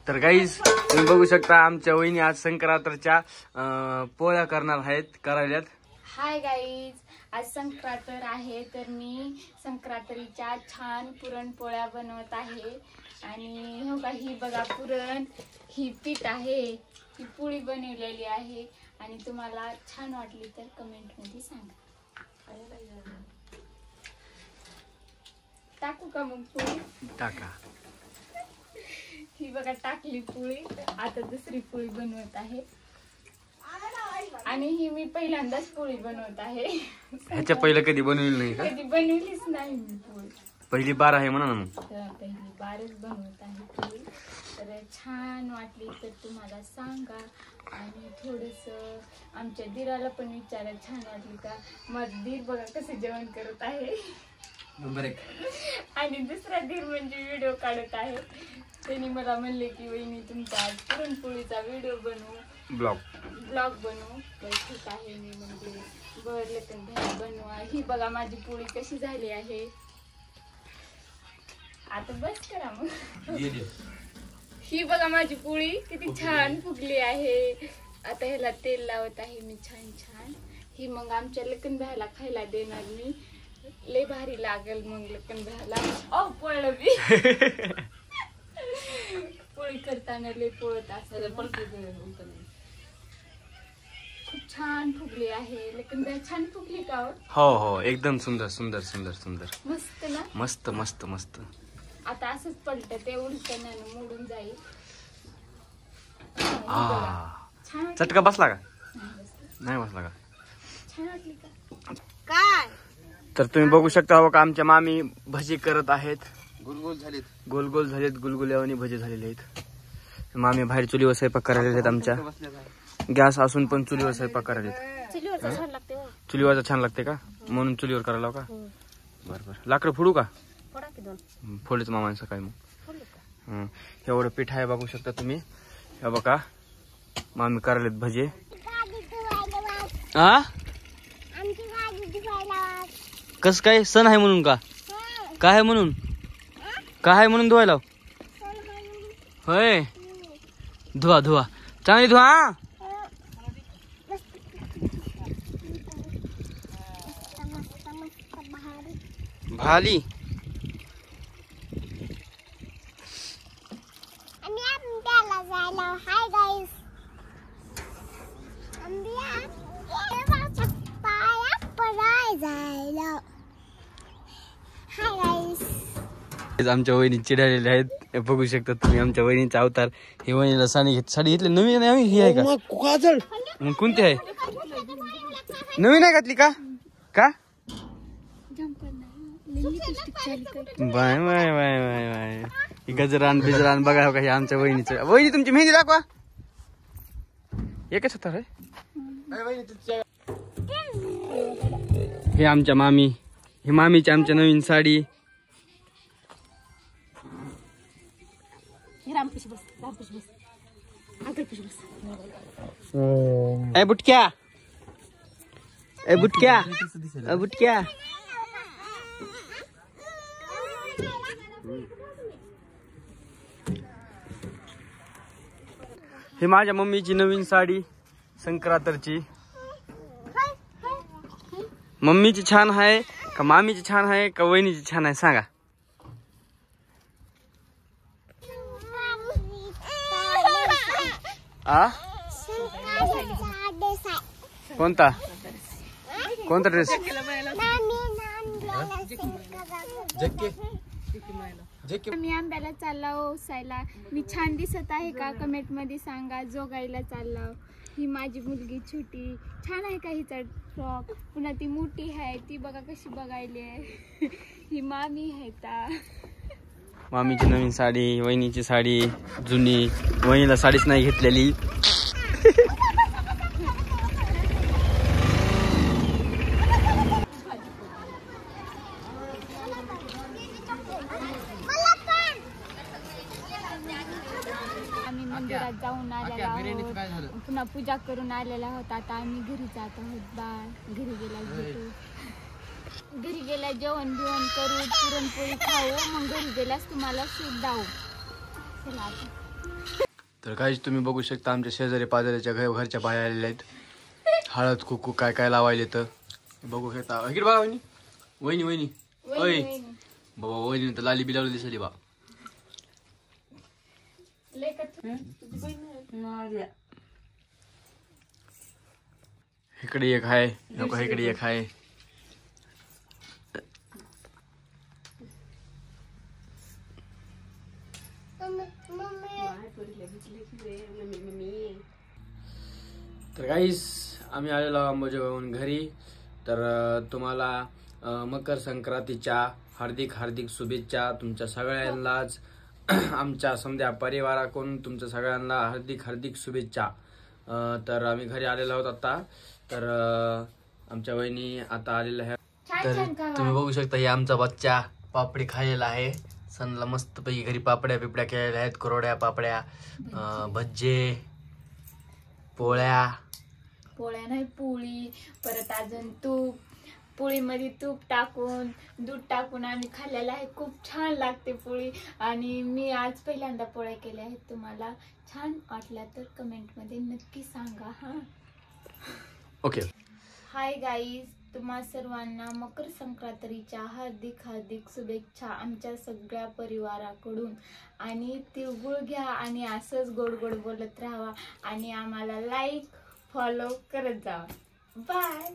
तर गाईज तुम्ही बघू शकता आमच्या वहिनी आज संक्रांतीच्या पोळ्या करणार आहेत करायल्यात. हाय गाईज, आज संक्रांत आहे तर मी संक्रांतीच्या छान पुरणपोळ्या बनवत आहे. आणि हो का, ही बघा पुरण, ही पीठ आहे, ही पोळी बनवलेली आहे. आणि तुम्हाला छान वाटली तर कमेंट मध्ये सांगा. टाकू का मग पोळी? टाका. ही बघा टाकली पोळी. आता दुसरी पोळी बनवत आहे. आणि ही मी पहिल्यांदाच पोळी बनवत आहे. ह्याच्या पहिलं कधी बनवली नाही का? कधी बनवलीच नाही मी पोळी. पहिली बार आहे म्हणा ना मग. पहिली बारच बनवत आहे पोळी. तर छान वाटली तर तुम्हाला सांगा. आणि थोडस आमच्या दीराला पण विचारा छान वाटली का. मग दीर बघा कसे जेवण करत आहे. आणि दुसरा दीर म्हणजे व्हिडिओ काढत आहे. त्यांनी मला म्हणले की वहिनी तुमचा आज पुरणपोळीचा व्हिडिओ बनवू, ब्लॉग बनवू. तर ठीक आहे, मी म्हणजे बरं पण बनवा. ही बघा माझी पोळी कशी झाली आहे. आता बस करा मग. ही बघा माझी पोळी किती छान फुगली आहे. आता ह्याला तेल लावत आहे मी छान छान. ही मग आमच्या लग्न भायला खायला देणार मी. लय भारी लागेल मग लग्न भायला. पळलं मी. पोळी करताना लय पळत असं. खूप छान फुगली आहे. लग्न भाई छान फुगली का? हो एकदम सुंदर सुंदर सुंदर सुंदर. मस्त ना? मस्त मस्त मस्त. आता असंच पलट ते उलटण्यानं मोडून जाईल. चटका बसला का? नाही बसला का? छान वाटली का? काय तर तुम्ही बघू शकता बघा आमच्या मामी भजी करत आहेत. गोल झालेत, गोल गोल झालेत, गुलगुल्यावानी भजी झालेले आहेत. मामी बाहेर चुलीवर स्वयंपाक करायला आहेत. आमच्या गॅस असून पण चुलीवर स्वयंपाक करायला आहेत. चुलीवरचा छान लागते. चुलीवरचा छान लागते का? म्हणून चुलीवर करायला लाव का? बरं बरं. लाकडं फोडू का? फोडा की दोन. फोडलेच मामा सकाळी मग. एवढं पीठ आहे बघू शकता तुम्ही. हे बघा मामी करायलेत भजे. कस काय सण आहे म्हणून का? काय आहे म्हणून? काय आहे म्हणून धुवायला? होय, धुवा धुवा चांगली धुवा. भाली आमच्या वहिनी चिडालेले आहेत. हे बघू शकता तुम्ही आमच्या वहिनीचा अवतार. ही वहिनीला साडी घेतली नवीन नाही. ही आहे का? मग कोणती आहे? नवीन आहे घातली का? का bye bye bye bye bye. ही गजरान बिजरान बघा का. हे आमच्या वहिनीचं. वहिनी तुमची मेहंदी दाखवा. एकच होता रे. हे आमच्या मामी. ही मामीची आमच्या नवीन साडी. ए बुटक्या, ए बुटक्या, ए बुटक्या. ही माझ्या मम्मीची नवीन साडी संक्रांतीची. मम्मीची छान आहे का मामीची छान आहे का वहिनीची छान आहे सांगा. आ कोणता कोणता ड्रेस? मी आंब्याला चालला ओसायला. मी छान दिसत आहे का? कमेंट मध्ये सांगा. जोगाईला चालला. ही माझी मुलगी छोटी. छान आहे का हिचा फ्रॉक? पुन्हा ती मोठी आहे ती बघा कशी बघायली. ही मामी आहे ता. मामीची नवीन साडी, वहिनीची साडी जुनी. वहिनीला साडीच नाही घेतलेली. आम्ही मंदिरात जाऊन आलेला आहोत. पुन्हा पूजा करून आलेला होता. आता आम्ही घरी जात आहोत. बाळ घरी गेला भेटू. घरी गेल्या जेवण बिवण करू, पुरणपोळी खाऊ. मग घरी गेल्यास तुम्हाला सूप दाऊ. चला आता. तर काहीच तुम्ही बघू शकता आमच्या शेजारी पाजाऱ्याच्या घरच्या बाया आलेल्या आहेत. हळद कुकू काय काय लावायले तर बघू शकता. इकडे बघा वहिनी वहिनी वहिनी ओय बाबा वहिनी तर लाली बिलावली दिसली बा. इकडे एक आहे नको इकडे एक आहे. तर गाईस आम्ही आलेलो अंबाजोगाईहून घरी. तर तुम्हाला मकर संक्रांतीच्या हार्दिक हार्दिक शुभेच्छा. तुमच्या सगळ्यांनाच आमच्या समजा परिवाराकडून तुमच्या सगळ्यांना हार्दिक हार्दिक शुभेच्छा. तर आम्ही घरी आलेलो आहोत आता. तर आमच्या वहिनी आता आलेल्या आहेत. तर तुम्ही बघू शकता हे आमचा बच्चा पापडी खायला आहे. सणला मस्त पैकी घरी पापड्या बिपड्या केलेल्या आहेत. कुरवड्या पापड्या भज्जे पोळ्या नाही पोळी परत अजून तूप. पोळीमध्ये तूप टाकून दूध टाकून आम्ही खाल्लेला आहे. खूप छान लागते पोळी. आणि मी आज पहिल्यांदा पोळ्या केल्या आहेत. तुम्हाला छान वाटल्या तर कमेंट मध्ये नक्की सांगा हा. ओके. हाय गाईज, तुम्हा सर्वांना मकर संक्रांतीच्या हार्दिक हार्दिक शुभेच्छा आमच्या सगळ्या परिवाराकडून. आणि तिळगुळ घ्या आणि असंच गोड गोड बोलत राहावा आणि आम्हाला लाईक फॉलो करत जावा. बाय.